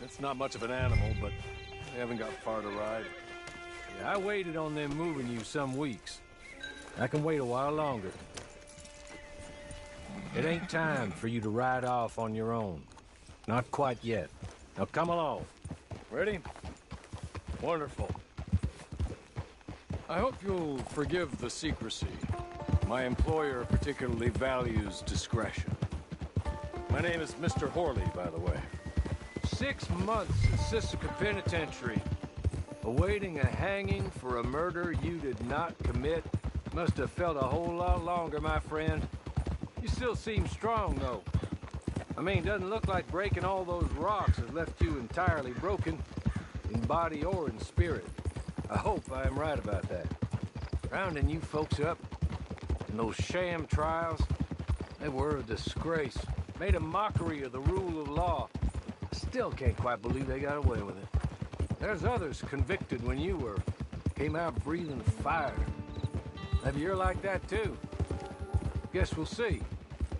It's not much of an animal, but we haven't got far to ride. Yeah, I waited on them moving you some weeks. I can wait a while longer. It ain't time for you to ride off on your own. Not quite yet. Now come along. Ready? Wonderful. I hope you'll forgive the secrecy. My employer particularly values discretion. My name is Mr. Horley, by the way. 6 months in Sisika Penitentiary, awaiting a hanging for a murder you did not commit. Must have felt a whole lot longer, my friend. You still seem strong, though. I mean, doesn't look like breaking all those rocks has left you entirely broken, in body or in spirit. I hope I am right about that. Rounding you folks up, and those sham trials, they were a disgrace. Made a mockery of the rule of law. I still can't quite believe they got away with it. There's others convicted when you were. Came out breathing fire. Maybe you're like that too. Guess we'll see.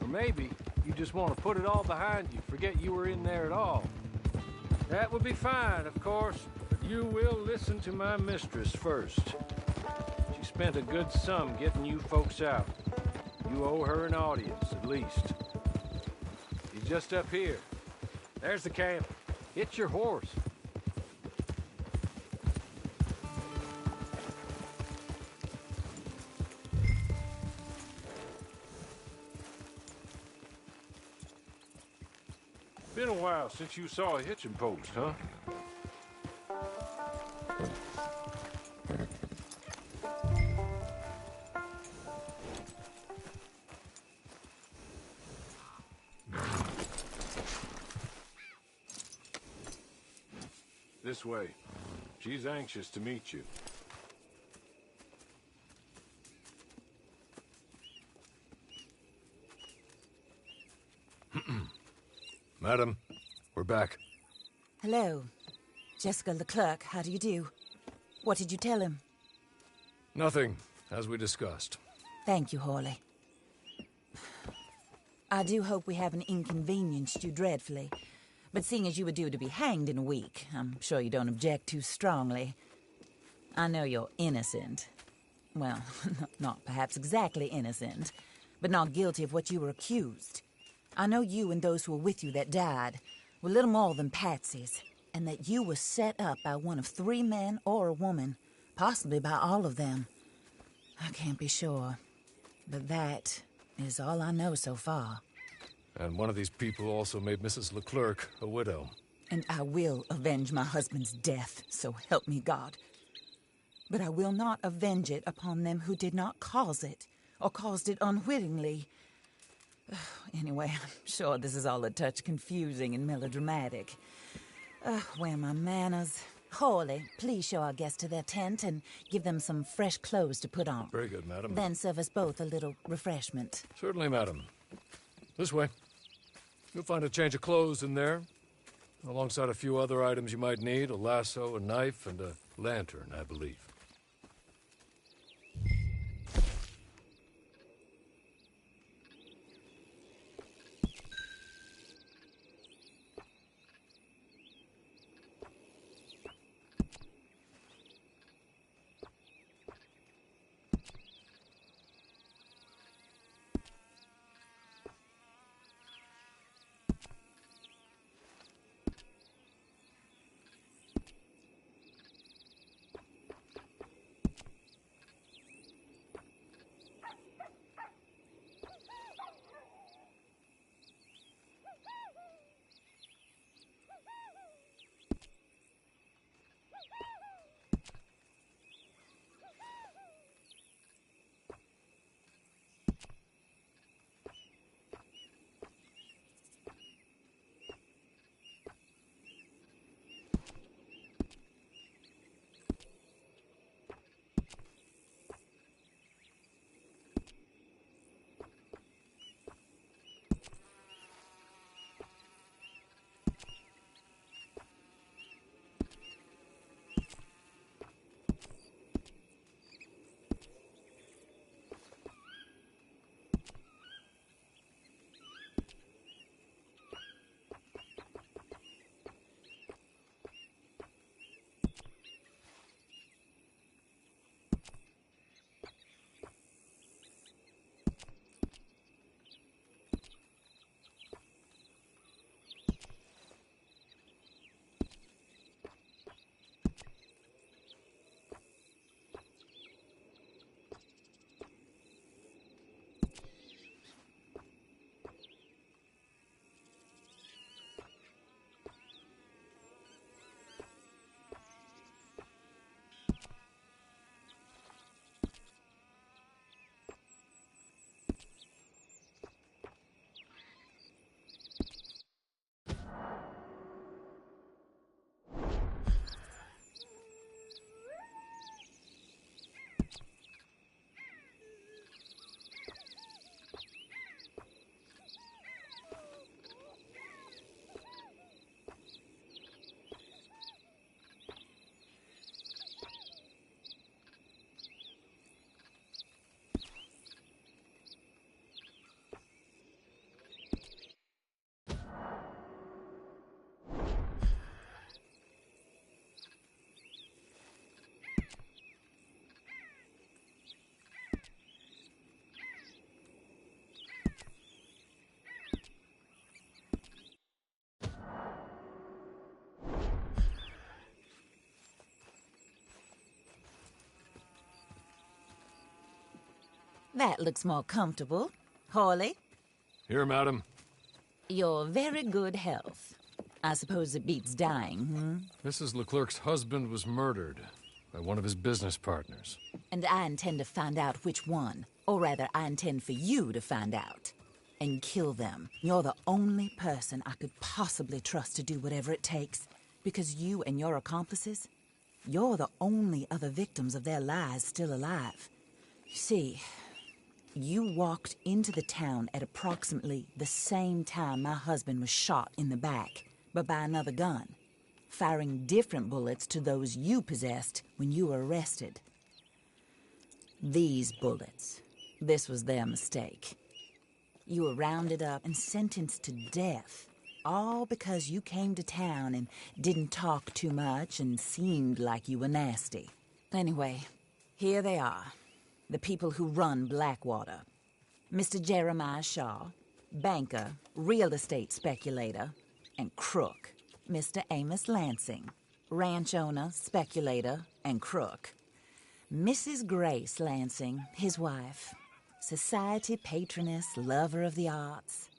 Or maybe you just want to put it all behind you, forget you were in there at all. That would be fine, of course, but you will listen to my mistress first. She spent a good sum getting you folks out. You owe her an audience, at least. She's just up here. There's the camp. Hit your horse. Been a while since you saw a hitching post, huh? This way. She's anxious to meet you. Madam, we're back. Hello. Jessica Leclerc, how do you do? What did you tell him? Nothing, as we discussed. Thank you, Horley. I do hope we haven't inconvenienced you dreadfully. But seeing as you were due to be hanged in a week, I'm sure you don't object too strongly. I know you're innocent. Well, not perhaps exactly innocent, but not guilty of what you were accused. I know you and those who were with you that died were little more than patsies, and that you were set up by one of 3 men or a woman, possibly by all of them. I can't be sure, but that is all I know so far. And one of these people also made Mrs. Leclerc a widow. And I will avenge my husband's death, so help me God. But I will not avenge it upon them who did not cause it, or caused it unwittingly. Anyway, I'm sure this is all a touch confusing and melodramatic. Where are my manners? Horley, please show our guests to their tent and give them some fresh clothes to put on. Very good, madam. Then serve us both a little refreshment. Certainly, madam. This way. You'll find a change of clothes in there, alongside a few other items you might need, a lasso, a knife, and a lantern, I believe. That looks more comfortable. Hawley, Here, madam. your very good health. I suppose it beats dying, hmm? Mrs. Leclerc's husband was murdered by one of his business partners. And I intend to find out which one. Or rather, I intend for you to find out. And kill them. You're the only person I could possibly trust to do whatever it takes. Because you and your accomplices, you're the only other victims of their lies still alive. You see, you walked into the town at approximately the same time my husband was shot in the back, but by another gun, firing different bullets to those you possessed when you were arrested. These bullets, this was their mistake. You were rounded up and sentenced to death, all because you came to town and didn't talk too much and seemed like you were nasty. Anyway, here they are, the people who run Blackwater. Mr. Jeremiah Shaw, banker, real estate speculator, and crook. Mr. Amos Lansing, ranch owner, speculator, and crook. Mrs. Grace Lansing, his wife, society patroness, lover of the arts,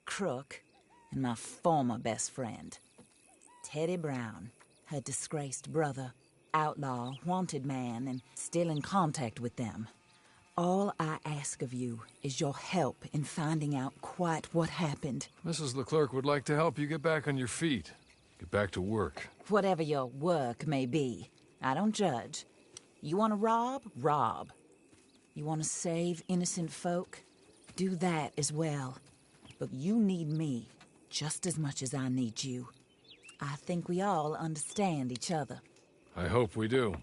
crook, and my former best friend. Teddy Brown, her disgraced brother, outlaw, wanted man, and still in contact with them. All I ask of you is your help in finding out quite what happened. Mrs. Leclerc would like to help you get back on your feet. Get back to work. Whatever your work may be, I don't judge. You want to rob? Rob. You want to save innocent folk? Do that as well. But you need me just as much as I need you. I think we all understand each other. I hope we do.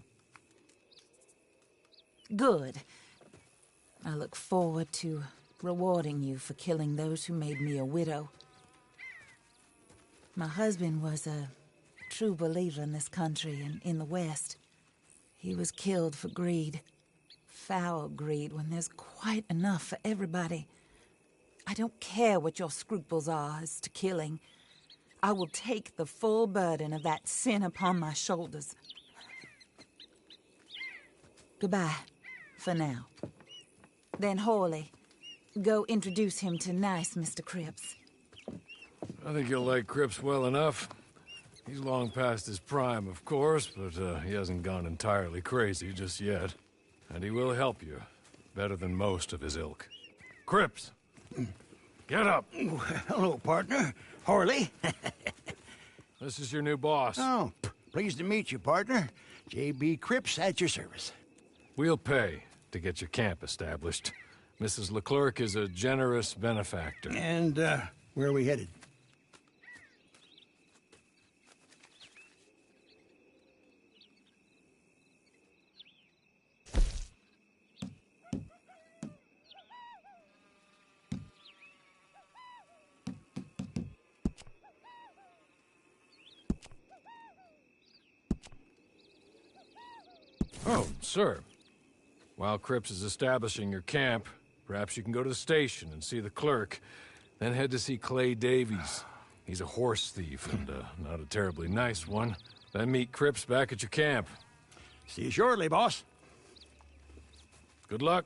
Good. I look forward to rewarding you for killing those who made me a widow. My husband was a true believer in this country and in the West. He was killed for greed. Foul greed when there's quite enough for everybody. I don't care what your scruples are as to killing. I will take the full burden of that sin upon my shoulders. Goodbye, for now. Then Hawley, go introduce him to nice Mr. Cripps. I think you'll like Cripps well enough. He's long past his prime, of course, but he hasn't gone entirely crazy just yet. And he will help you, better than most of his ilk. Cripps! Get up! Hello, partner. Harley. This is your new boss. Oh, pleased to meet you, partner. J.B. Cripps at your service. We'll pay to get your camp established. Mrs. Leclerc is a generous benefactor. And, where are we headed? Oh, sir. While Cripps is establishing your camp, perhaps you can go to the station and see the clerk, then head to see Clay Davies. He's a horse thief, and not a terribly nice one. Then meet Cripps back at your camp. See you shortly, boss. Good luck.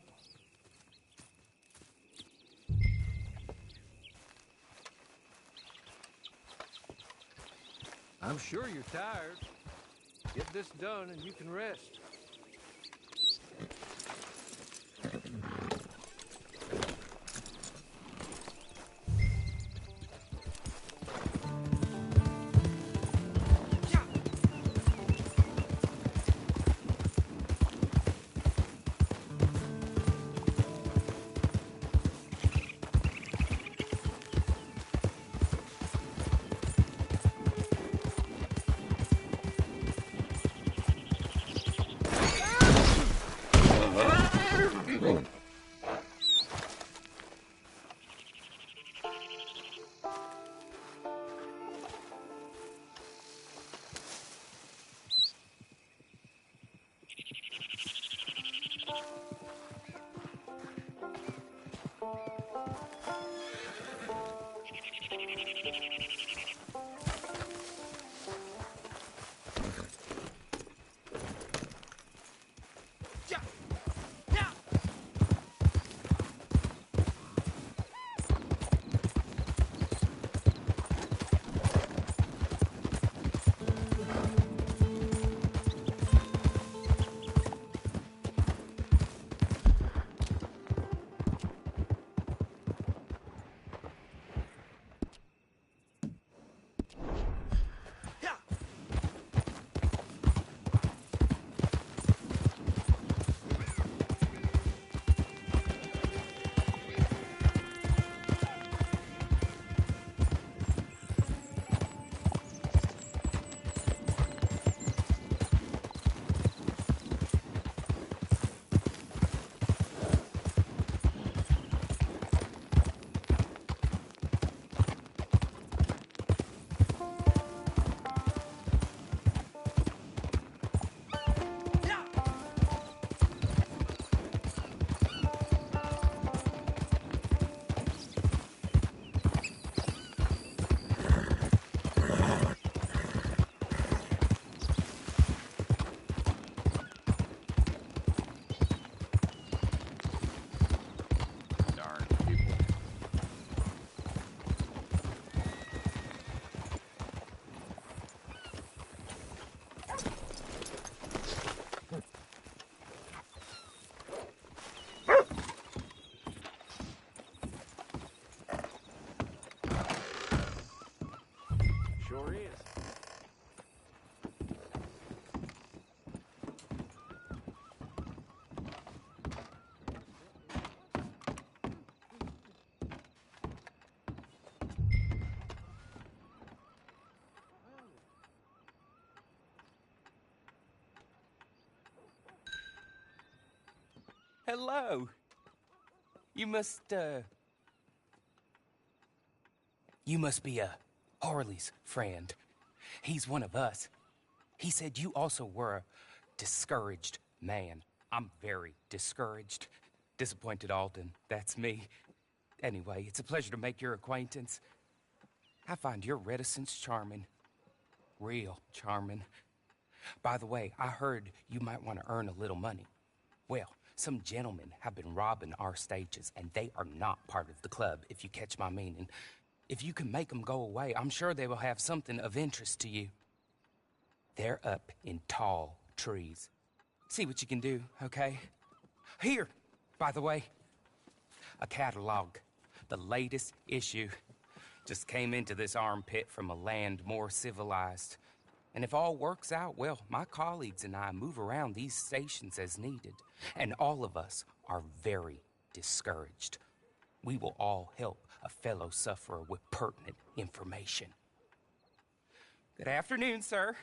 I'm sure you're tired. Get this done and you can rest. Hello. You must be Harley's friend. He's one of us. He said you also were a discouraged man. I'm very discouraged. Disappointed Alden, that's me. Anyway, it's a pleasure to make your acquaintance. I find your reticence charming. Real charming. By the way, I heard you might want to earn a little money. Well, some gentlemen have been robbing our stages, and they are not part of the club, if you catch my meaning. If you can make them go away, I'm sure they will have something of interest to you. They're up in tall trees. See what you can do, okay? Here, by the way, a catalog. The latest issue. Just came into this armpit from a land more civilized. And if all works out, well, my colleagues and I move around these stations as needed. And all of us are very discouraged. We will all help a fellow sufferer with pertinent information. Good afternoon, sir.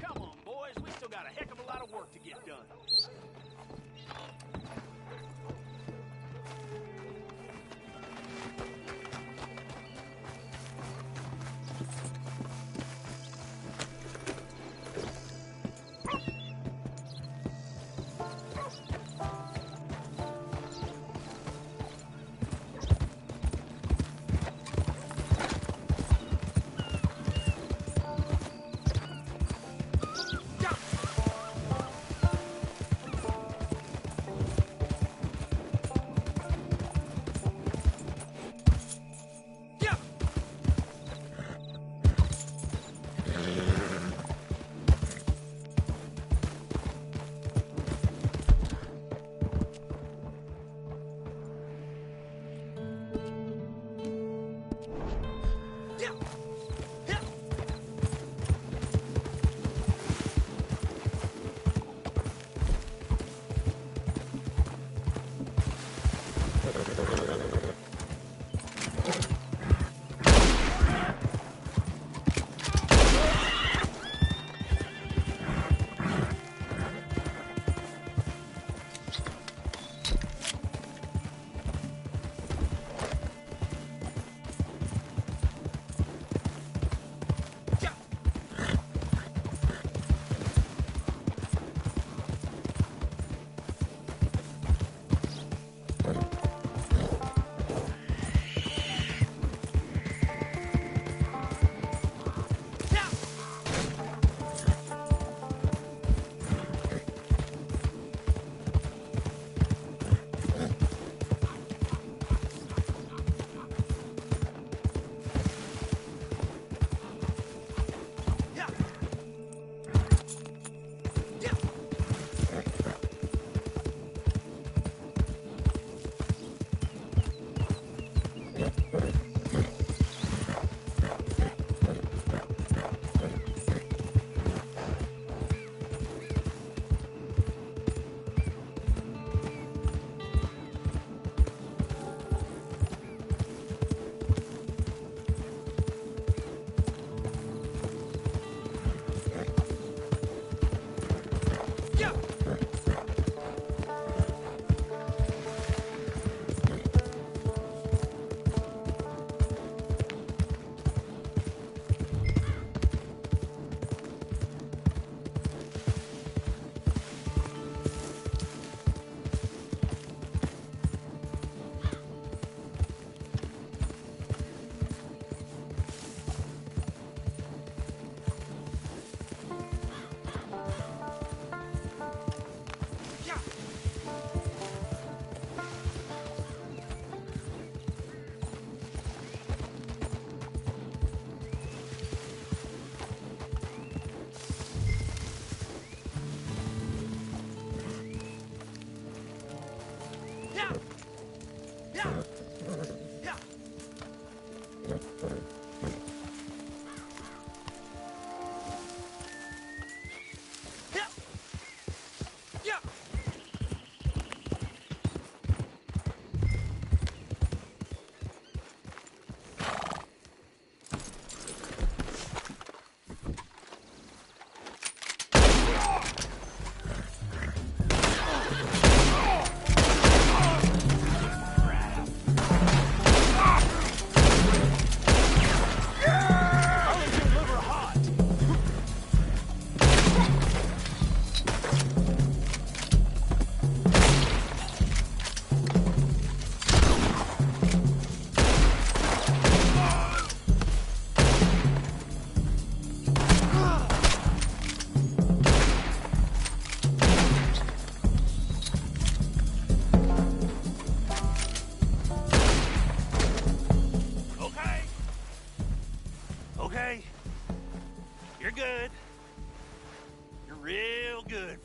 Come on, boys. We still got a heck of a lot of work to get done.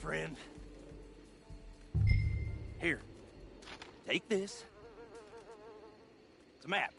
friend. Here, take this. It's a map.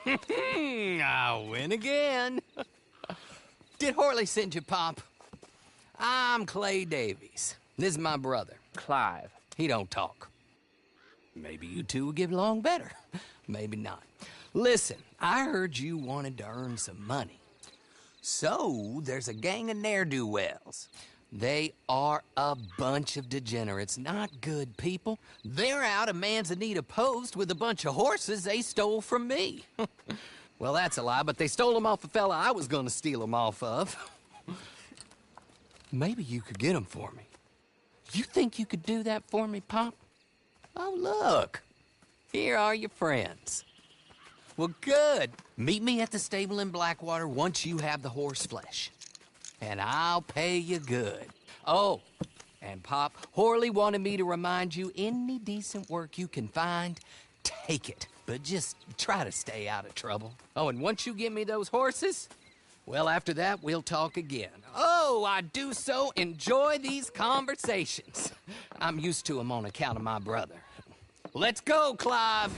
I win again. Did Horley send you, Pop? I'm Clay Davies. This is my brother, Clive. He don't talk. Maybe you two will get along better. Maybe not. Listen, I heard you wanted to earn some money. So, there's a gang of ne'er-do-wells. They are a bunch of degenerates, not good people. They're out of Manzanita Post with a bunch of horses they stole from me. Well, that's a lie, but they stole them off a fella I was gonna steal them off of. Maybe you could get them for me. You think you could do that for me, Pop? Oh, look. Here are your friends. Well, good. Meet me at the stable in Blackwater once you have the horse flesh. And I'll pay you good. Oh, and Pop, Horley wanted me to remind you, any decent work you can find, take it. But just try to stay out of trouble. Oh, and once you give me those horses, well, after that, we'll talk again. Oh, I do so enjoy these conversations. I'm used to them on account of my brother. Let's go, Clive.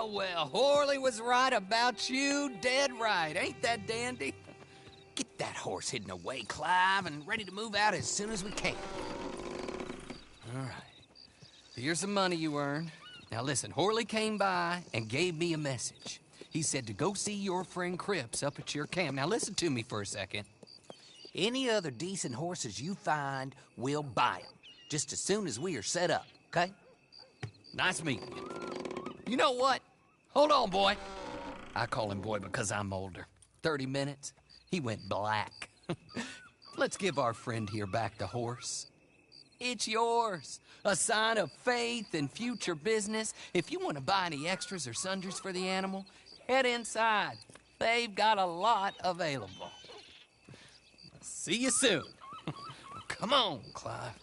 well, Horley was right about you, dead right. Ain't that dandy? Get that horse hidden away, Clive, and ready to move out as soon as we can. All right. Here's the money you earned. Now listen, Horley came by and gave me a message. He said to go see your friend Cripps up at your camp. Now listen to me for a second. Any other decent horses you find, we'll buy them. Just as soon as we are set up, okay? Nice meeting you. You know what? Hold on, boy. I call him boy because I'm older. 30 minutes, he went black. Let's give our friend here back the horse. It's yours. A sign of faith and future business. If you want to buy any extras or sundries for the animal, head inside. They've got a lot available. See you soon. Come on, Clive.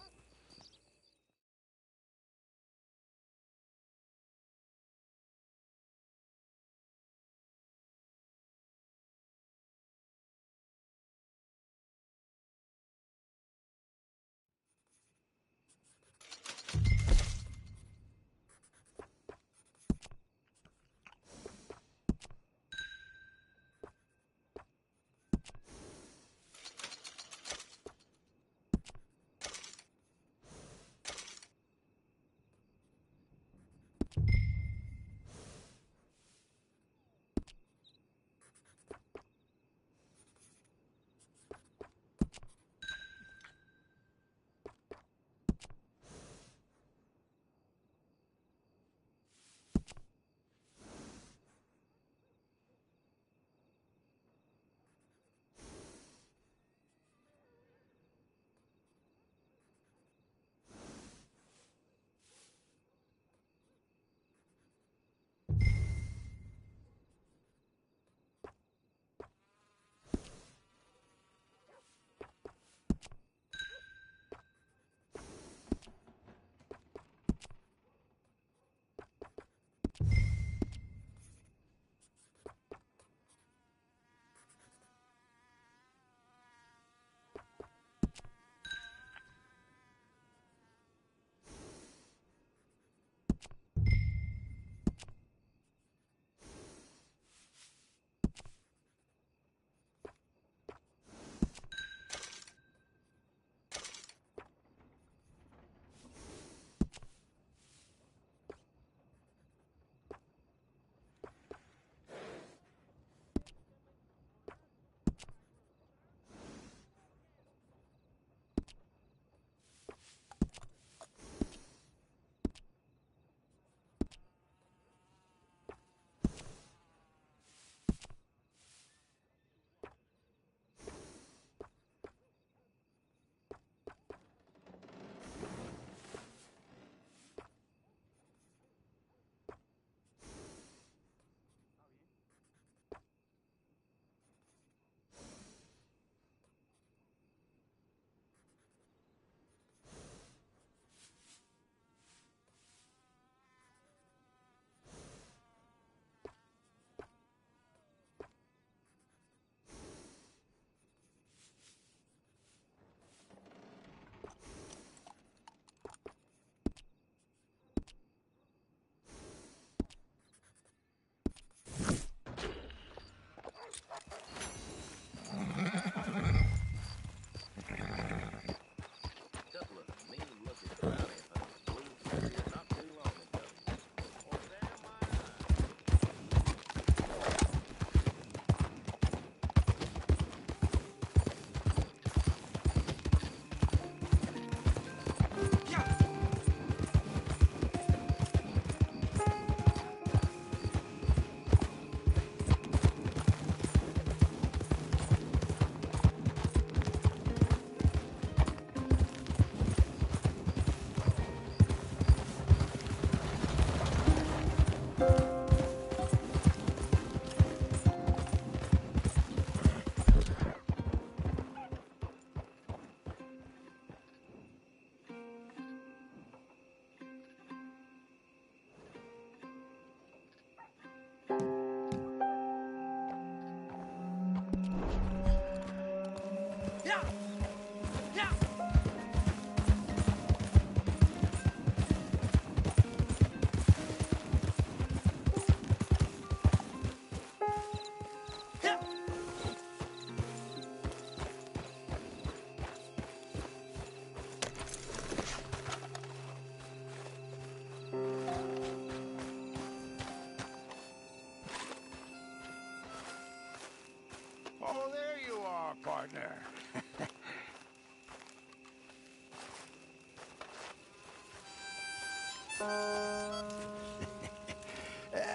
partner.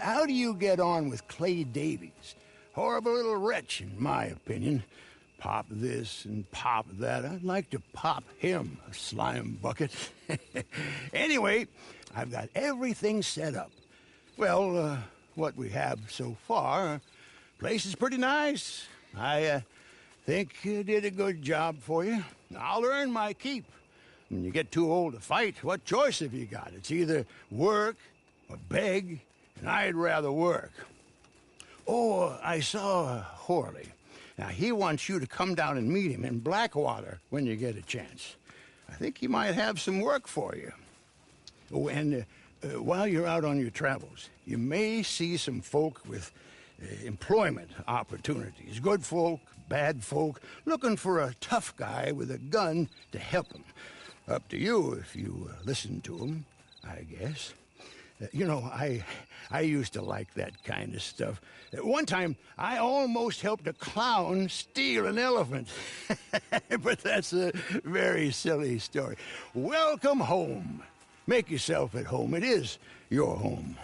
How do you get on with Clay Davies? Horrible little wretch, in my opinion. Pop this and pop that. I'd like to pop him, a slime bucket. Anyway, I've got everything set up. Well, what we have so far, place is pretty nice. I think you did a good job for you. I'll earn my keep. When you get too old to fight, what choice have you got? It's either work or beg, and I'd rather work. Oh, I saw Horley. Now, he wants you to come down and meet him in Blackwater when you get a chance. I think he might have some work for you. Oh, and while you're out on your travels, you may see some folk with employment opportunities. Good folk, bad folk, looking for a tough guy with a gun to help them. Up to you if you listen to them, I guess. You know, I used to like that kind of stuff. One time, I almost helped a clown steal an elephant. But that's a very silly story. Welcome home. Make yourself at home. It is your home.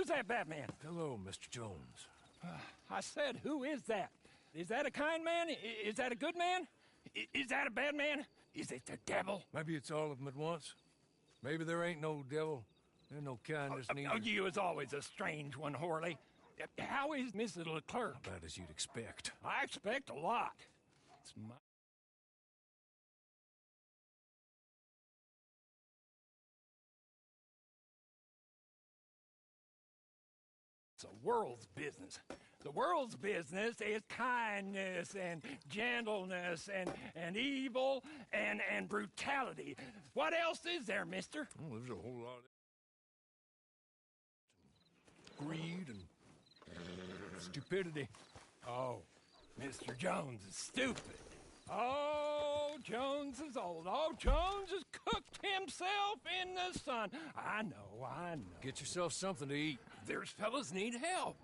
Who's that Batman? Hello, Mr. Jones. I said, who is that? Is that a kind man? Is that a good man? Is that a bad man? Is it the devil? Maybe it's all of them at once. Maybe there ain't no devil. There's no kindness neither. Oh, you is always a strange one, Horley. How is Mrs. Leclerc? About as you'd expect. I expect a lot. It's my... It's the world's business. The world's business is kindness and gentleness and evil and brutality. What else is there, mister? Oh, there's a whole lot of greed and stupidity. Oh, Mr. Jones is stupid. Oh, Jones is old. Oh, Jones has cooked himself in the sun. I know. Get yourself something to eat. There's fellas need help.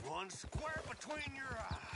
One square between your eyes.